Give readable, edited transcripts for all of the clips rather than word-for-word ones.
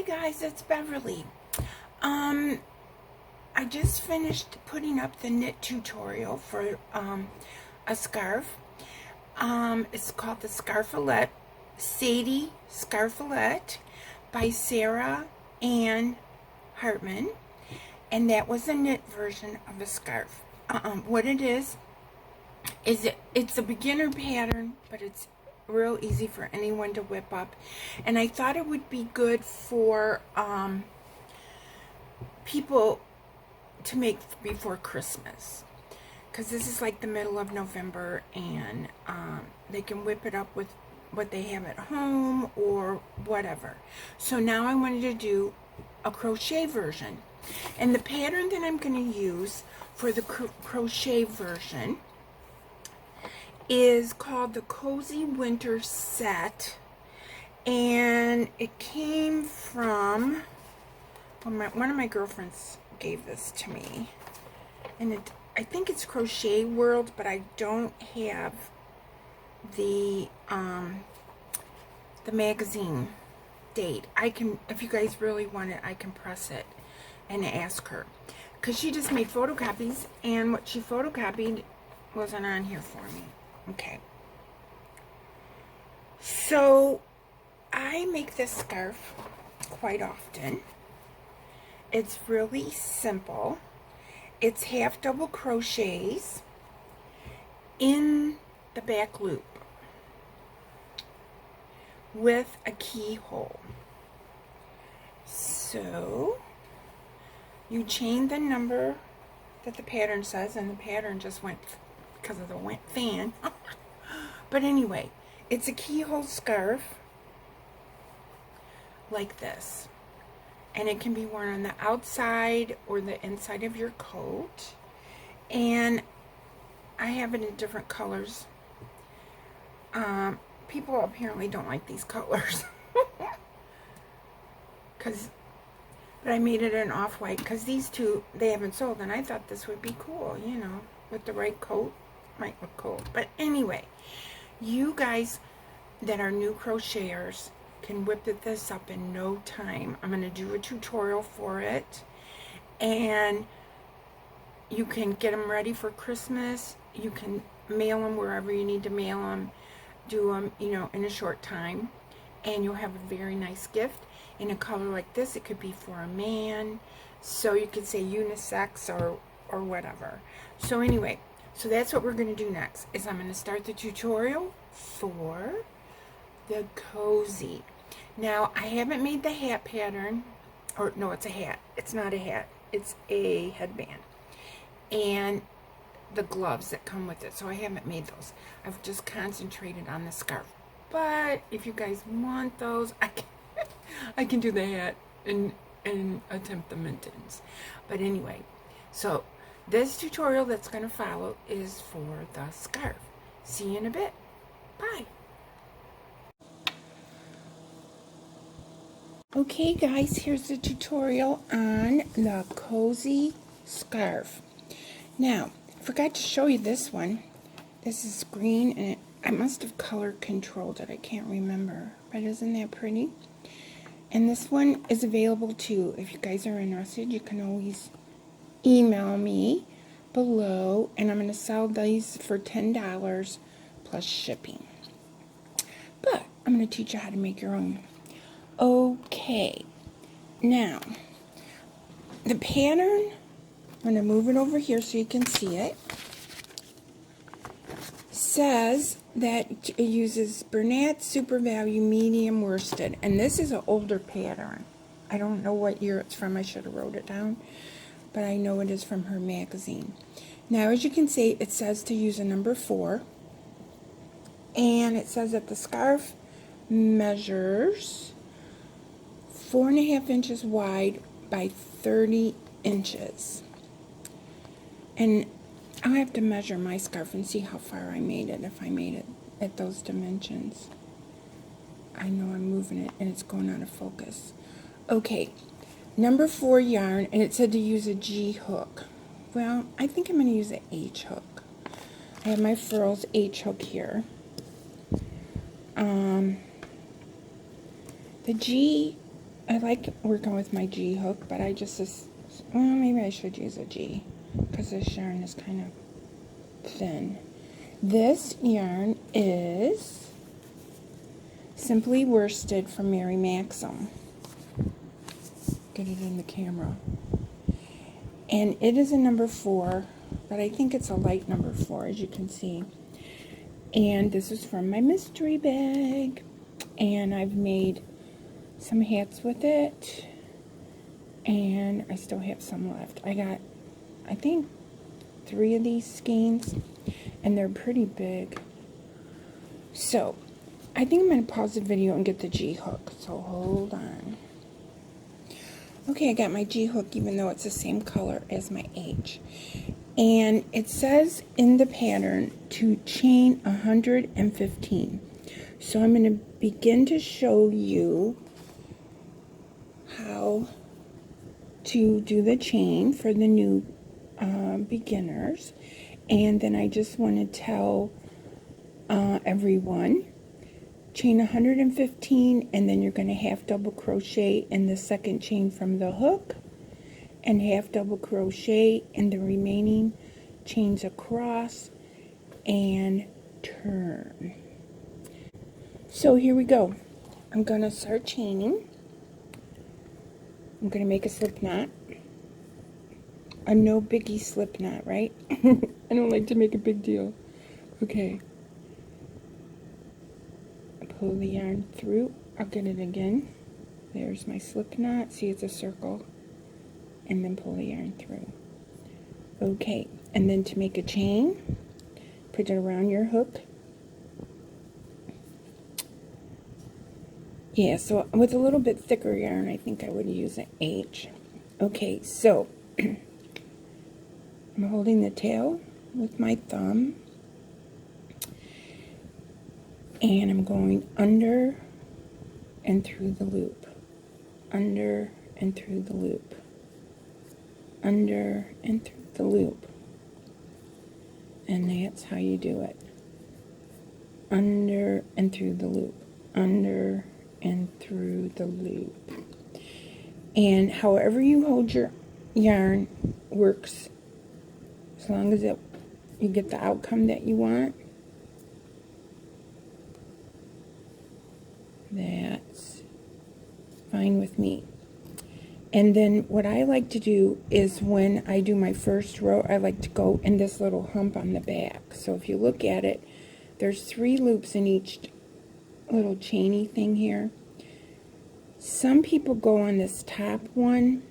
guys, it's Beverly. I just finished putting up the knit tutorial for a scarf. It's called the Scarfolette, Sadie Scarfolette by Sarah Ann Hartman, and that was a knit version of a scarf. What it is it's a beginner pattern, but it's real easy for anyone to whip up, and I thought it would be good for people to make before Christmas, because this is like the middle of November, and they can whip it up with what they have at home or whatever. So now I wanted to do a crochet version, and the pattern that I'm going to use for the crochet version is called the Cozy Winter Set, and it came from, well, one of my girlfriends gave this to me, and I think it's Crochet World, but I don't have the magazine date. I can, if you guys really want it, I can press it and ask her, because she just made photocopies, and what she photocopied wasn't on here for me. Okay, so I make this scarf quite often. It's really simple. It's half double crochets in the back loop with a keyhole. So you chain the number that the pattern says, and the pattern just went because of the fan. But anyway, it's a keyhole scarf like this, and it can be worn on the outside or the inside of your coat, and I have it in different colors. People apparently don't like these colors but I made it an off-white because these two, they haven't sold, and I thought this would be cool, you know, with the right coat. Might look cool. But anyway, you guys that are new crocheters can whip this up in no time. I'm going to do a tutorial for it, and you can get them ready for Christmas. You can mail them wherever you need to mail them, do them, you know, in a short time, and you'll have a very nice gift in a color like this. It could be for a man, so you could say unisex or whatever. So anyway, so that's what we're going to do next, is I'm going to start the tutorial for the cozy. Now, I haven't made the hat pattern, or no, it's a hat. It's not a hat. It's a headband. And the gloves that come with it. So I haven't made those. I've just concentrated on the scarf. But if you guys want those, I can do the hat and attempt the mittens. But anyway, so this tutorial that's going to follow is for the scarf. See you in a bit. Bye. Okay guys, here's the tutorial on the cozy scarf. Now, I forgot to show you this one. This is green, and I must have color controlled it. I can't remember. But isn't that pretty? And this one is available too. If you guys are interested, you can always email me below, and I'm going to sell these for $10 plus shipping. But I'm going to teach you how to make your own. Okay, now the pattern, I'm going to move it over here so you can see it, says that it uses Bernat Super Value Medium Worsted, and this is an older pattern. I don't know what year it's from. I should have wrote it down, but I know it is from her magazine. Now, as you can see, it says to use a number 4, and it says that the scarf measures 4.5 inches wide by 30 inches. And I'll have to measure my scarf and see how far I made it, if I made it at those dimensions. I know I'm moving it and it's going out of focus. Okay, number 4 yarn, and it said to use a G hook. Well, I think I'm going to use an H hook. I have my Furls H hook here. The G I like working with my G hook, but I just, well, maybe I should use a G because this yarn is kind of thin. This yarn is Simply Worsted from MaryMaxim. Get it in the camera. And it is a number 4, but I think it's a light number 4, as you can see. And this is from my mystery bag. And I've made some hats with it. And I still have some left. I got, I think, 3 of these skeins. And they're pretty big. So, I think I'm going to pause the video and get the G hook. So, hold on. Okay, I got my G hook, even though it's the same color as my H. And it says in the pattern to chain 115. So I'm going to begin to show you how to do the chain for the new beginners. And then I just want to tell everyone, chain 115, and then you're going to half double crochet in the second chain from the hook, and half double crochet in the remaining chains across, and turn. So here we go. I'm going to start chaining. I'm going to make a slip knot. A no biggie slip knot, right? I don't like to make a big deal. Okay. Pull the yarn through. I'll get it again. There's my slip knot. See, it's a circle. And then pull the yarn through. Okay, and then to make a chain, put it around your hook. Yeah, so with a little bit thicker yarn, I think I would use an H. Okay, so I'm holding the tail with my thumb, and I'm going under and through the loop, under and through the loop, under and through the loop. And that's how you do it. Under and through the loop, under and through the loop. And however you hold your yarn works, as long as you get the outcome that you want. That's fine with me. And then what I like to do is when I do my first row, I like to go in this little hump on the back. So if you look at it, there's 3 loops in each little chainy thing here. Some people go on this top one,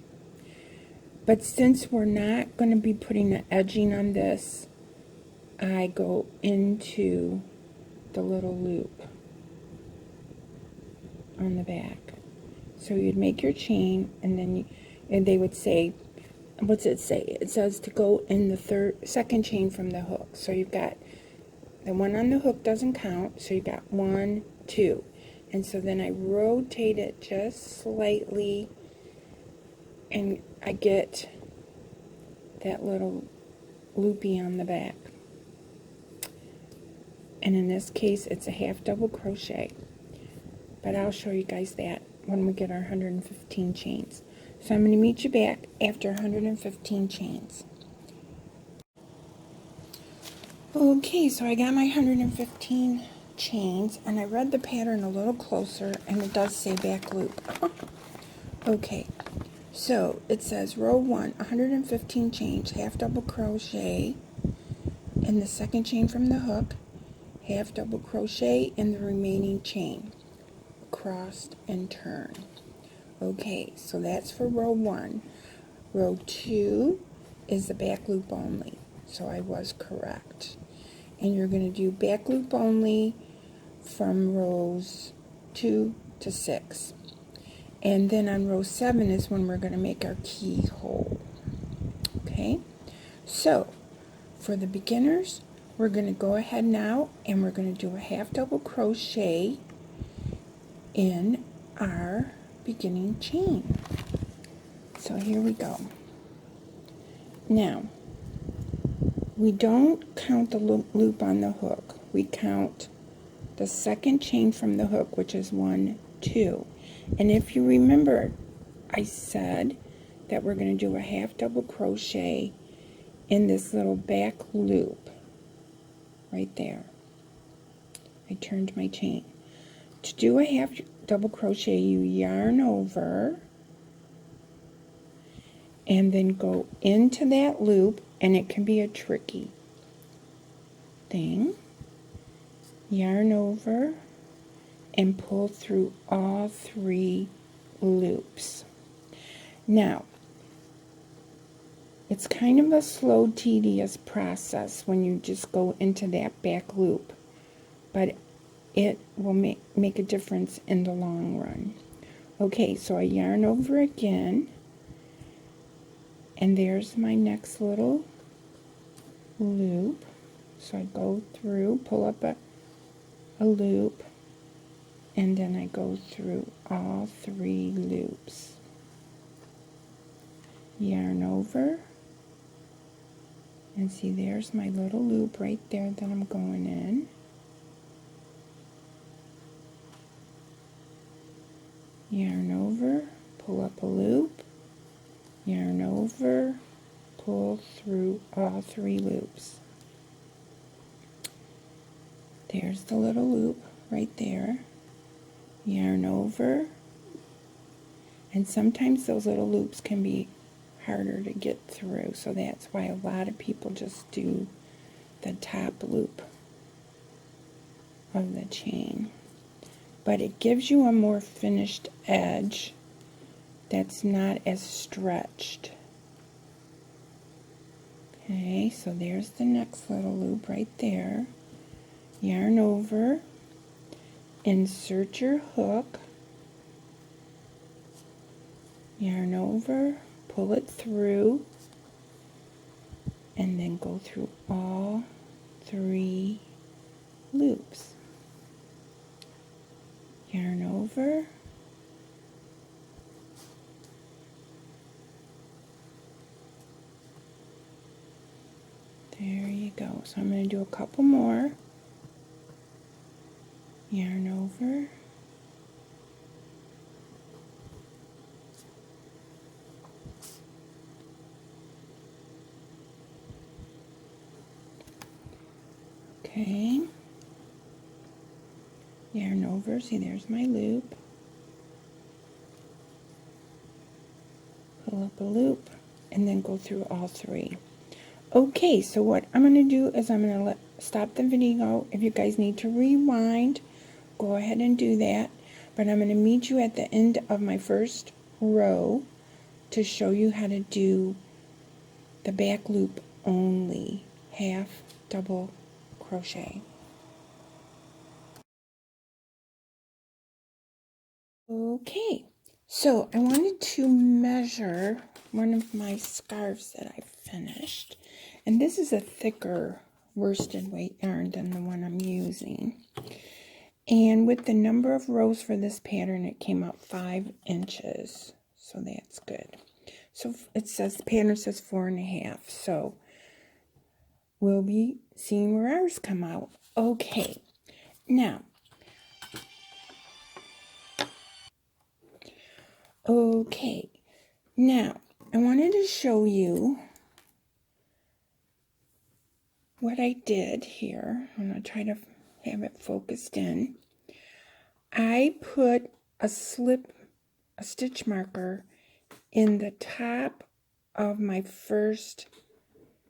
but since we're not going to be putting the edging on this, I go into the little loop on the back. So you'd make your chain, and then and they would say, what's it say? It says to go in the second chain from the hook. So you've got the one on the hook doesn't count, so you've got 1, 2. And so then I rotate it just slightly, and I get that little loopy on the back. And in this case, it's a half double crochet. But I'll show you guys that when we get our 115 chains. So I'm going to meet you back after 115 chains. Okay, so I got my 115 chains, and I read the pattern a little closer, and it does say back loop. Okay, so it says row 1, 115 chains, half double crochet in the second chain from the hook, half double crochet in the remaining chain, crossed and turn. Okay, so that's for row 1. Row 2 is the back loop only, so I was correct. And you're going to do back loop only from rows 2 to 6. And then on row 7 is when we're going to make our keyhole. Okay, so for the beginners, we're going to go ahead now and we're going to do a half double crochet in our beginning chain. So here we go. Now, we don't count the loop on the hook. We count the second chain from the hook, which is 1, 2. And if you remember, I said that we're going to do a half double crochet in this little back loop right there. I turned my chain. To do a half double crochet, you yarn over and then go into that loop, and it can be a tricky thing. Yarn over and pull through all 3 loops. Now, it's kind of a slow, tedious process when you just go into that back loop, but it will make a difference in the long run. Okay, so I yarn over again, and there's my next little loop. So I go through, pull up a loop, and then I go through all 3 loops. Yarn over, and see, there's my little loop right there that I'm going in. Yarn over, pull up a loop, yarn over, pull through all 3 loops. There's the little loop right there. Yarn over, and sometimes those little loops can be harder to get through, so that's why a lot of people just do the top loop of the chain. But it gives you a more finished edge that's not as stretched. Okay, so there's the next little loop right there. Yarn over, insert your hook, yarn over, pull it through, and then go through all 3 loops. Yarn over, there you go. So I'm going to do a couple more. Yarn over, okay, yarn over, see, there's my loop, pull up a loop, and then go through all 3. Okay, so what I'm going to do is I'm going to stop the video. If you guys need to rewind, go ahead and do that. But I'm going to meet you at the end of my first row to show you how to do the back loop only, half double crochet. Okay, so I wanted to measure one of my scarves that I finished. And this is a thicker worsted weight yarn than the one I'm using. And with the number of rows for this pattern, it came out 5 inches. So that's good. So it says, the pattern says 4.5. So we'll be seeing where ours come out. Okay. Now, I wanted to show you what I did here. I'm going to try to have it focused in. I put a stitch marker in the top of my first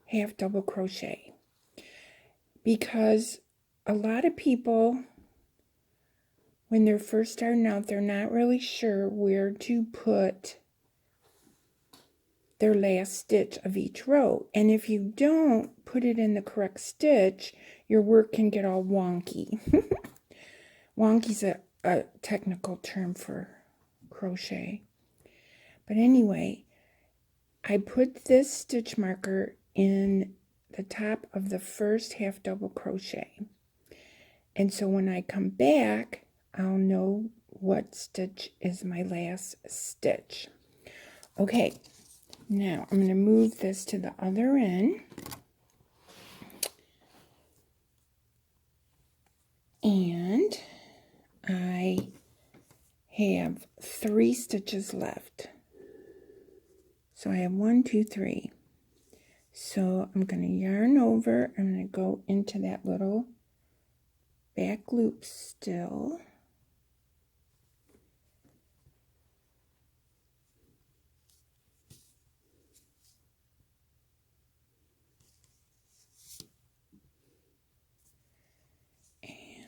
half double crochet, because a lot of people, when they're first starting out, they're not really sure where to put their last stitch of each row. And if you don't put it in the correct stitch, your work can get all wonky. Wonky's a technical term for crochet. But anyway, I put this stitch marker in the top of the first half double crochet. And so when I come back, I'll know what stitch is my last stitch. Okay. Now, I'm going to move this to the other end. And I have 3 stitches left. So I have 1, 2, 3. So I'm going to yarn over. I'm going to go into that little back loop still.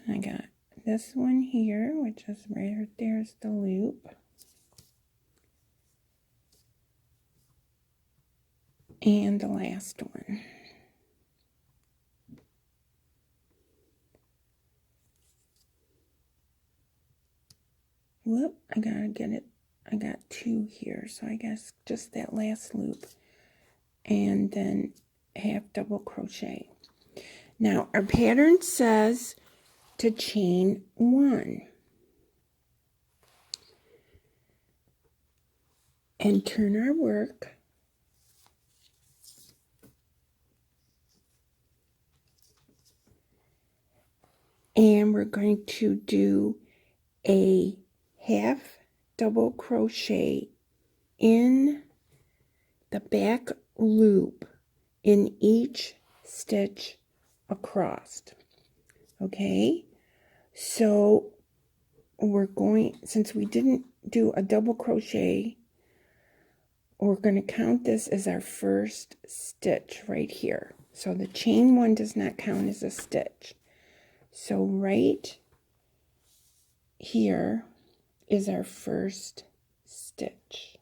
And I got this one here, which is right there's the loop. And the last one. Whoop, I gotta get it. I got 2 here, so I guess just that last loop. And then half double crochet. Now our pattern says to chain 1. And turn our work. And we're going to do a half double crochet in the back loop in each stitch across. Okay, so we're going, since we didn't do a double crochet, we're going to count this as our first stitch right here. So the chain 1 does not count as a stitch. So right here is our first stitch.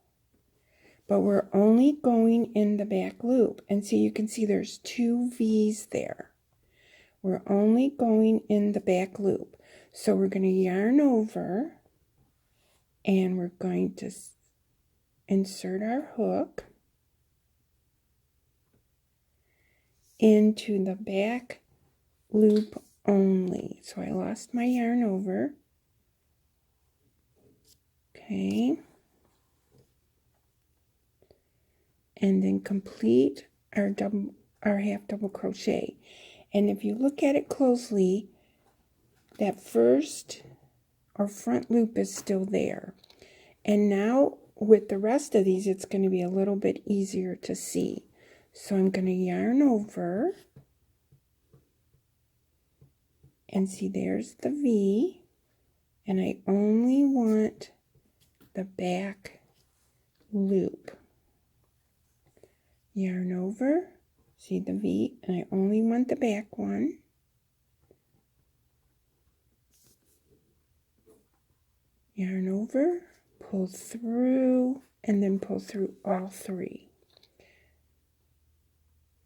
But we're only going in the back loop. And see, you can see there's 2 V's there. We're only going in the back loop. So we're going to yarn over and we're going to insert our hook into the back loop only. So I lost my yarn over. Okay. And then complete our half double crochet. And if you look at it closely, that first or front loop is still there. And now with the rest of these, it's going to be a little bit easier to see. So I'm going to yarn over and see there's the V, and I only want the back loop. Yarn over, see the V, and I only want the back one. Yarn over, pull through, and then pull through all 3.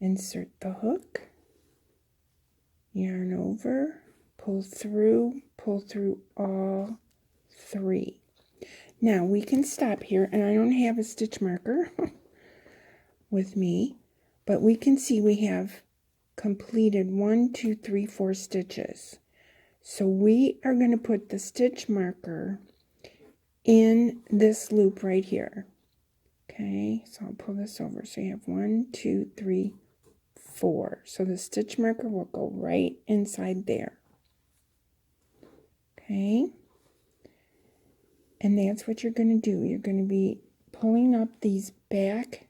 Insert the hook, yarn over, pull through all 3. Now we can stop here, and I don't have a stitch marker with me, but we can see we have completed 1, 2, 3, 4 stitches. So we are going to put the stitch marker in this loop right here. Okay, so I'll pull this over. So you have 1, 2, 3, 4. So the stitch marker will go right inside there. Okay, and that's what you're going to do. You're going to be pulling up these back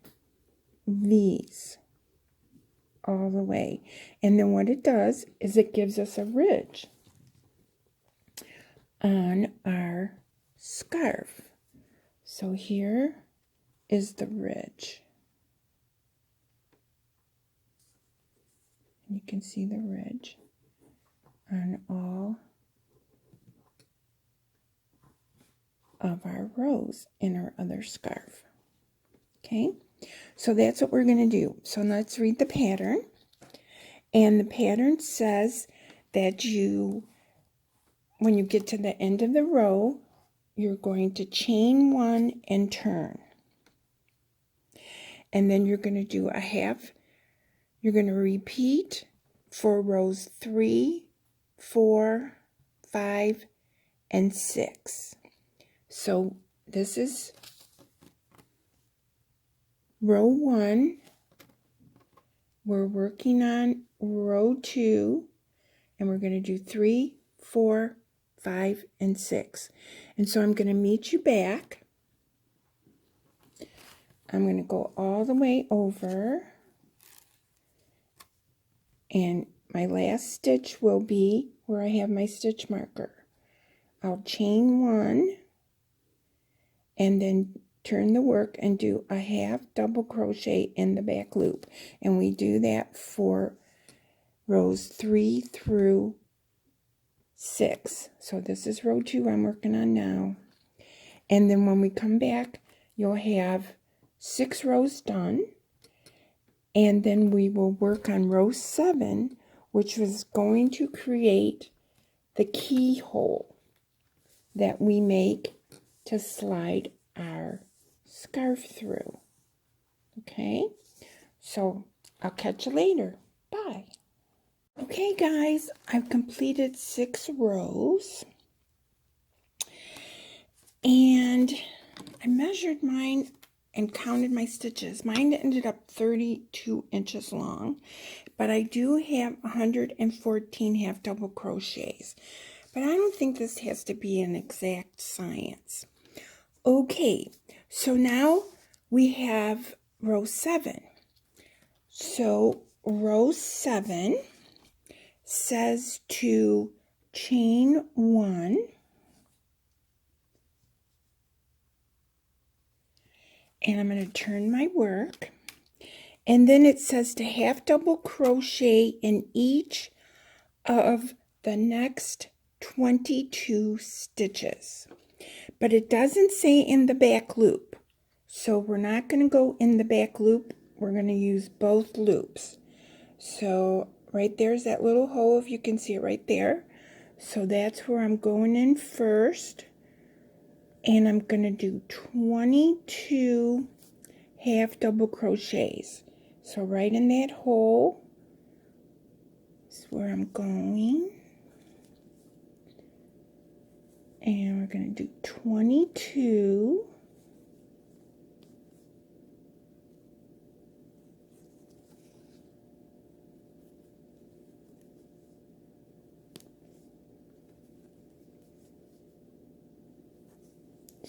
V's all the way. And then what it does is it gives us a ridge on our scarf. So here is the ridge. And you can see the ridge on all of our rows in our other scarf. Okay, so that's what we're going to do. So let's read the pattern. And the pattern says that when you get to the end of the row, you're going to chain 1 and turn. And then you're going to do a half. You're going to repeat for rows 3, 4, 5, and 6. So this is row 1. We're working on row 2, and we're going to do 3, 4, 5, and 6. And so I'm going to meet you back. I'm going to go all the way over, and my last stitch will be where I have my stitch marker. I'll chain 1 and then turn the work and do a half double crochet in the back loop, and we do that for rows 3 through 6. So this is row 2 I'm working on now, and then when we come back you'll have 6 rows done, and then we will work on row 7, which was going to create the keyhole that we make to slide our scarf through. Okay, so I'll catch you later. Bye. Okay guys, I've completed 6 rows, and I measured mine and counted my stitches. Mine ended up 32 inches long, but I do have 114 half double crochets. But I don't think this has to be an exact science. Okay, so now we have row 7. So row 7 says to chain 1, and I'm going to turn my work, and then it says to half double crochet in each of the next 22 stitches, but it doesn't say in the back loop, so we're not going to go in the back loop. We're going to use both loops. So right there's that little hole, if you can see it right there. So that's where I'm going in first, and I'm going to do 22 half double crochets. So right in that hole is where I'm going, and we're going to do 22.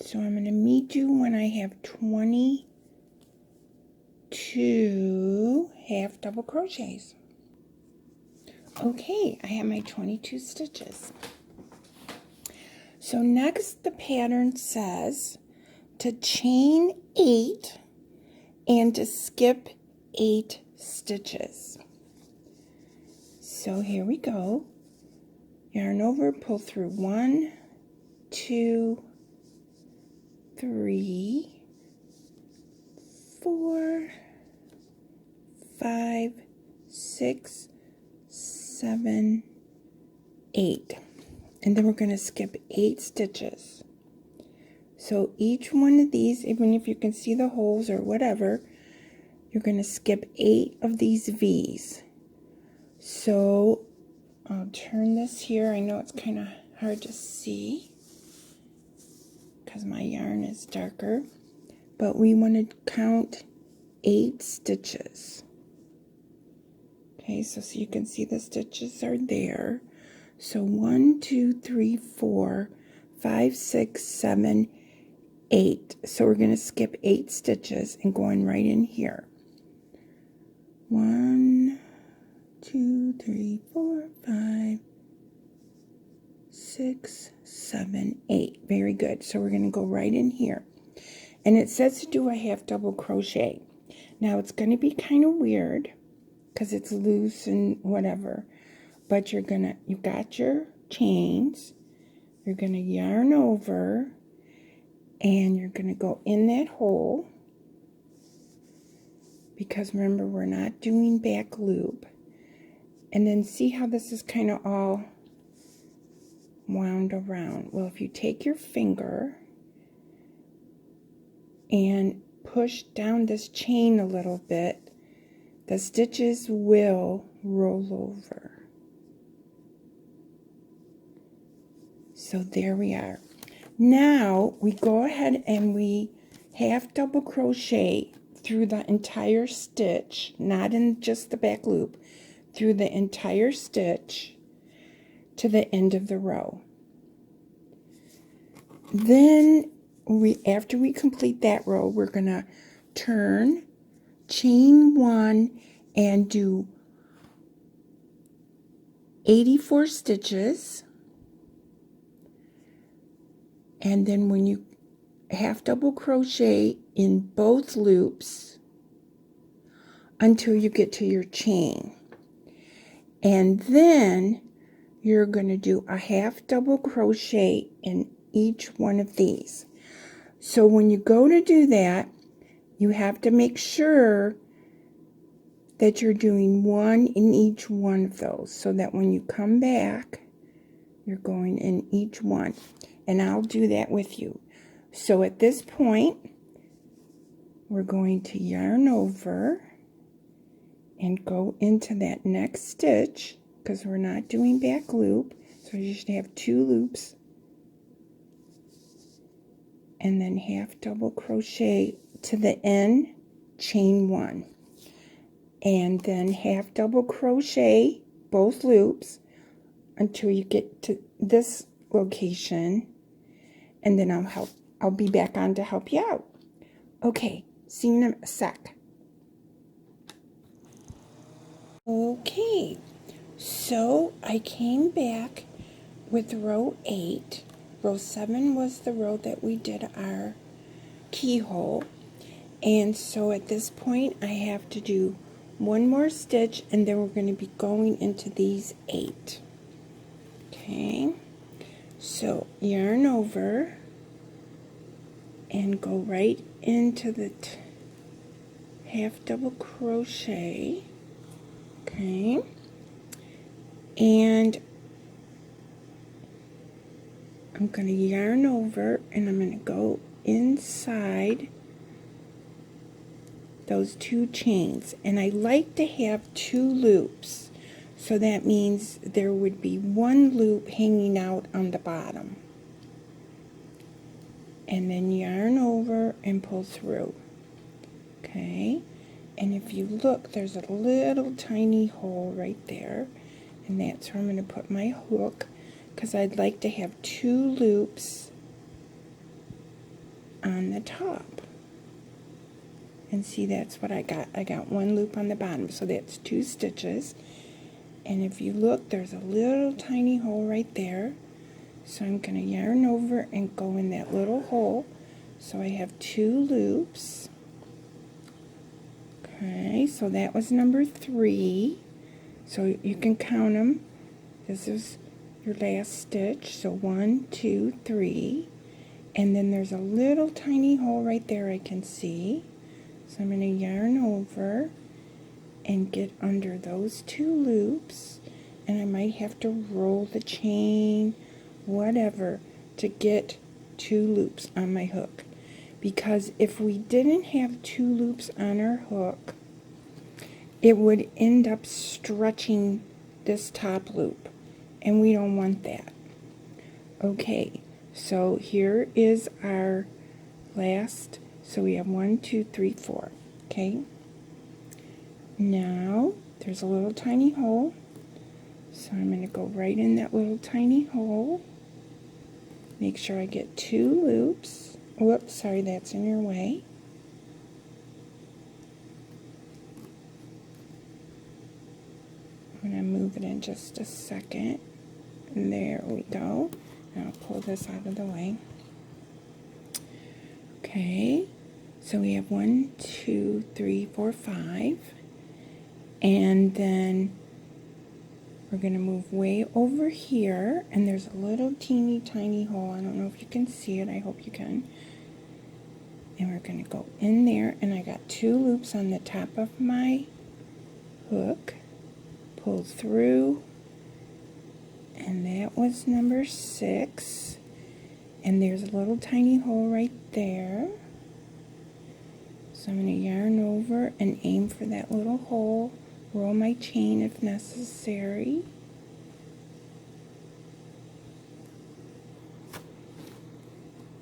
So I'm going to meet you when I have 22 half double crochets. Okay, I have my 22 stitches. So next the pattern says to chain 8 and to skip 8 stitches. So here we go. Yarn over, pull through 1, 2, 3, 4, 5, 6, 7, 8. And then we're going to skip 8 stitches. So each one of these, even if you can see the holes or whatever, you're going to skip 8 of these V's. So I'll turn this here. I know it's kind of hard to see because my yarn is darker, but we want to count 8 stitches. Okay, so you can see the stitches are there. So 1, 2, 3, 4, 5, 6, 7, 8. So we're going to skip 8 stitches and go in right in here. 1, 2, 3, 4, 5, 6, 7, 8. Very good. So we're going to go right in here. And it says to do a half double crochet. Now it's going to be kind of weird because it's loose and whatever. But you've got your chains, you're going to yarn over, and you're going to go in that hole, because remember we're not doing back loop. And then see how this is kind of all wound around. Well, if you take your finger and push down this chain a little bit, the stitches will roll over. So there we are. Now we go ahead and we half double crochet through the entire stitch, not in just the back loop, through the entire stitch to the end of the row. then after we complete that row, we're going to turn, chain 1, and do 84 stitches. And then when you half double crochet in both loops until you get to your chain. And then you're going to do a half double crochet in each one of these. So when you go to do that, you have to make sure that you're doing one in each one of those, so that when you come back, you're going in each one. And I'll do that with you. So at this point, we're going to yarn over and go into that next stitch, because we're not doing back loop, so you should have 2 loops, and then half double crochet to the end, chain 1, and then half double crochet both loops until you get to this location, and then I'll be back on to help you out. Okay, see you in a sec. Okay, so I came back with row 8. Row 7 was the row that we did our keyhole, and so at this point I have to do one more stitch, and then we're going to be going into these 8. Okay, so yarn over and go right into the half double crochet. Okay, and I'm going to yarn over, and I'm going to go inside those 2 chains, and I like to have 2 loops, so that means there would be 1 loop hanging out on the bottom, and then yarn over and pull through. Okay, and if you look, there's a little tiny hole right there, and that's where I'm going to put my hook, because I'd like to have 2 loops on the top. And see, that's what I got. I got 1 loop on the bottom, so that's 2 stitches. And if you look, there's a little tiny hole right there. So I'm going to yarn over and go in that little hole. So I have 2 loops. Okay, so that was number 3. So you can count them. This is your last stitch. So 1, 2, 3. And then there's a little tiny hole right there I can see. So I'm going to yarn over and get under those 2 loops, and I might have to roll the chain, whatever, to get 2 loops on my hook. Because if we didn't have 2 loops on our hook, it would end up stretching this top loop, and we don't want that. Okay, so here is our last. So we have 1, 2, 3, 4. Okay. Now there's a little tiny hole. So I'm going to go right in that little tiny hole. Make sure I get 2 loops. Whoops, sorry, that's in your way. I'm going to move it in just a second. And there we go. Now I'll pull this out of the way. Okay. So we have 1, 2, 3, 4, 5, and then we're going to move way over here, and there's a little teeny tiny hole. I don't know if you can see it. I hope you can. And we're going to go in there, and I got 2 loops on the top of my hook. Pull through, and that was number 6. And there's a little tiny hole right there. So I'm going to yarn over and aim for that little hole, roll my chain if necessary.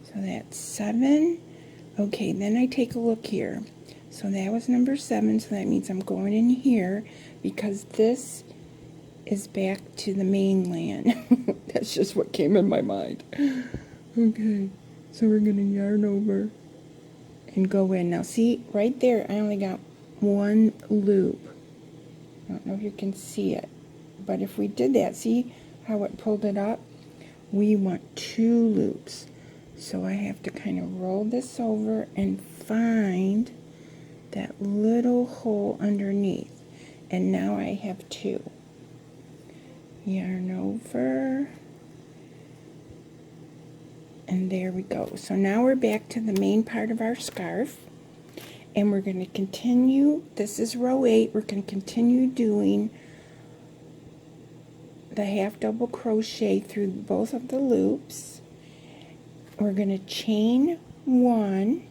So that's 7. Okay, then I take a look here. So that was number 7, so that means I'm going in here because this is back to the mainland. That's just what came in my mind. Okay, so we're gonna yarn over and go in. Now see, right there, I only got one loop. I don't know if you can see it, but if we did that, see how it pulled it up? We want 2 loops. So I have to kind of roll this over and find that little hole underneath. And now I have 2. Yarn over. And there we go. So now we're back to the main part of our scarf. And we're going to continue. This is row 8. We're going to continue doing the half double crochet through both of the loops. We're going to chain 1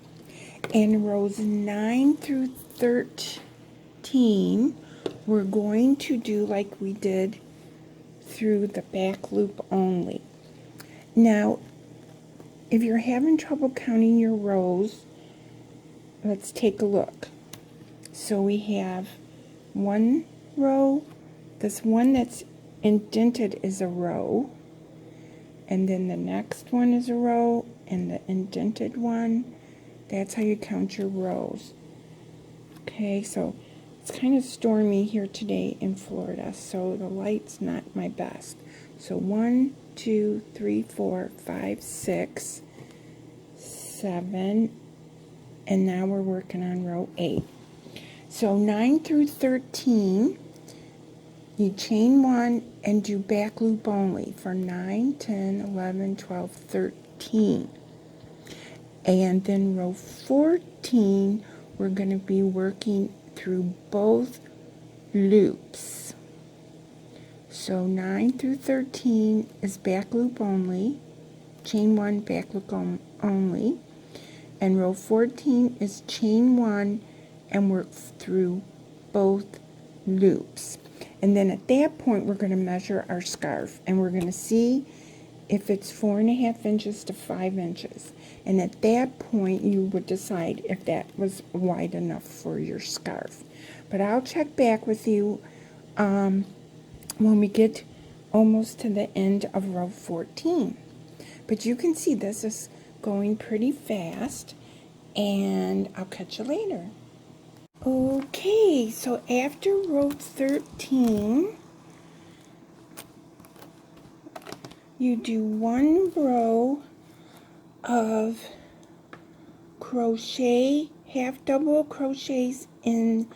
in rows 9 through 13. We're going to do like we did through the back loop only. Now, if you're having trouble counting your rows, let's take a look. So we have 1 row, this one that's indented is a row, and then the next one is a row, and the indented one. That's how you count your rows. Okay, so it's kind of stormy here today in Florida, so the light's not my best. So 1, 2, 3, 4, 5, 6, 7, and now we're working on row 8. So 9 through 13, you chain 1 and do back loop only for 9, 10, 11, 12, 13. And then row 14, we're going to be working through both loops. So 9 through 13 is back loop only, chain 1, back loop only, and row 14 is chain 1 and work through both loops. And then at that point, we're going to measure our scarf, and we're going to see if it's 4.5 inches to 5 inches. And at that point, you would decide if that was wide enough for your scarf. But I'll check back with you when we get almost to the end of row 14. But you can see this is going pretty fast, and I'll catch you later. Okay, so after row 13, you do 1 row of crochet, half double crochets in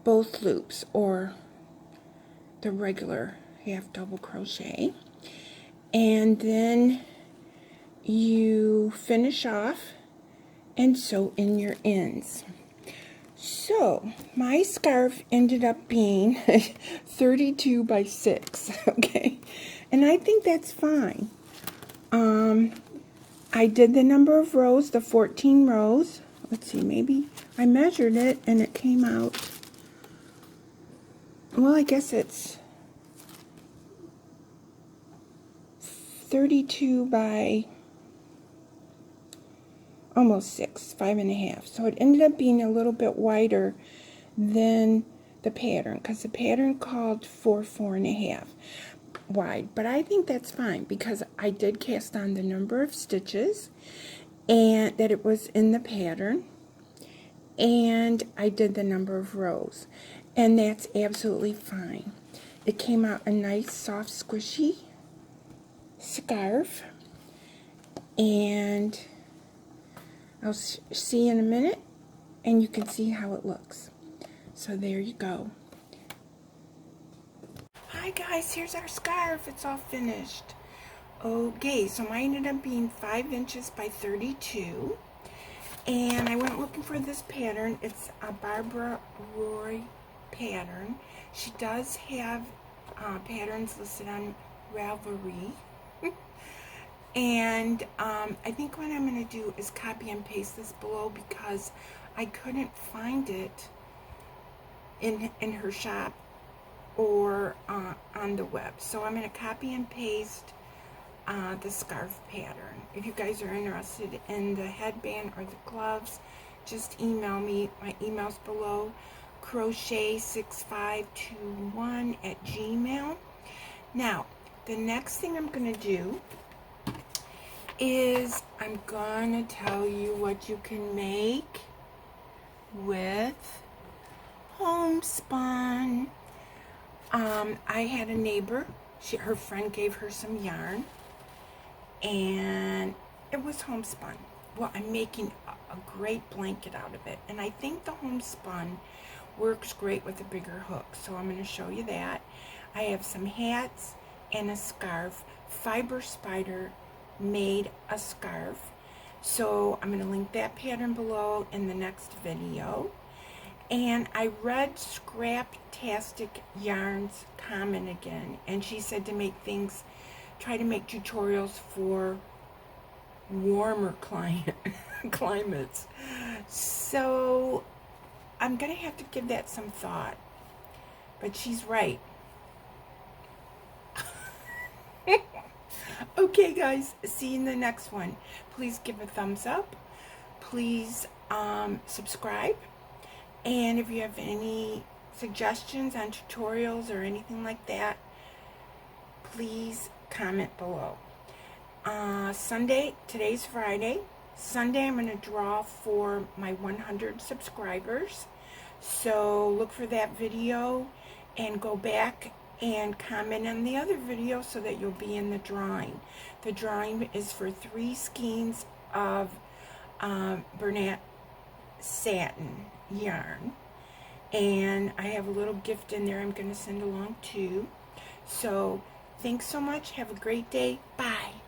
both loops, or the regular half double crochet, and then you finish off and sew in your ends. So my scarf ended up being 32 by 6, okay, and I think that's fine. I did the number of rows, the 14 rows. Let's see, maybe I measured it and it came out, well, I guess it's 32 by almost 6, 5.5. So it ended up being a little bit wider than the pattern, because the pattern called for 4.5 wide. But I think that's fine, because I did cast on the number of stitches and that it was in the pattern, and I did the number of rows, and that's absolutely fine. It came out a nice, soft, squishy scarf, and I'll see you in a minute, and you can see how it looks. So there you go. Hi guys, here's our scarf. It's all finished. Okay, so mine ended up being 5 inches by 32. And I went looking for this pattern. It's a Barbara Roy pattern. She does have patterns listed on Ravelry. And I think what I'm going to do is copy and paste this below, because I couldn't find it in her shop or on the web. So I'm going to copy and paste the scarf pattern. If you guys are interested in the headband or the gloves, just email me. My email's below, crochet6521@gmail.com. Now, the next thing I'm going to do is I'm gonna tell you what you can make with homespun. I had a neighbor, her friend gave her some yarn, and it was homespun. Well, I'm making a great blanket out of it, and I think the homespun works great with a bigger hook, so I'm going to show you that. I have some hats and a scarf. Fiber Spider made a scarf, so I'm going to link that pattern below in the next video. And I read Scraptastic Yarns comment again, and she said to make things, try to make tutorials for warmer climates. So I'm gonna have to give that some thought, but she's right. Okay guys, see you in the next one. Please give a thumbs up, please subscribe, and if you have any suggestions on tutorials or anything like that, please comment below. Sunday, today's Friday. Sunday I'm going to draw for my 100 subscribers. So look for that video and go back and comment on the other video so that you'll be in the drawing. The drawing is for 3 skeins of Bernat satin yarn. And I have a little gift in there I'm going to send along too. So thanks so much. Have a great day. Bye.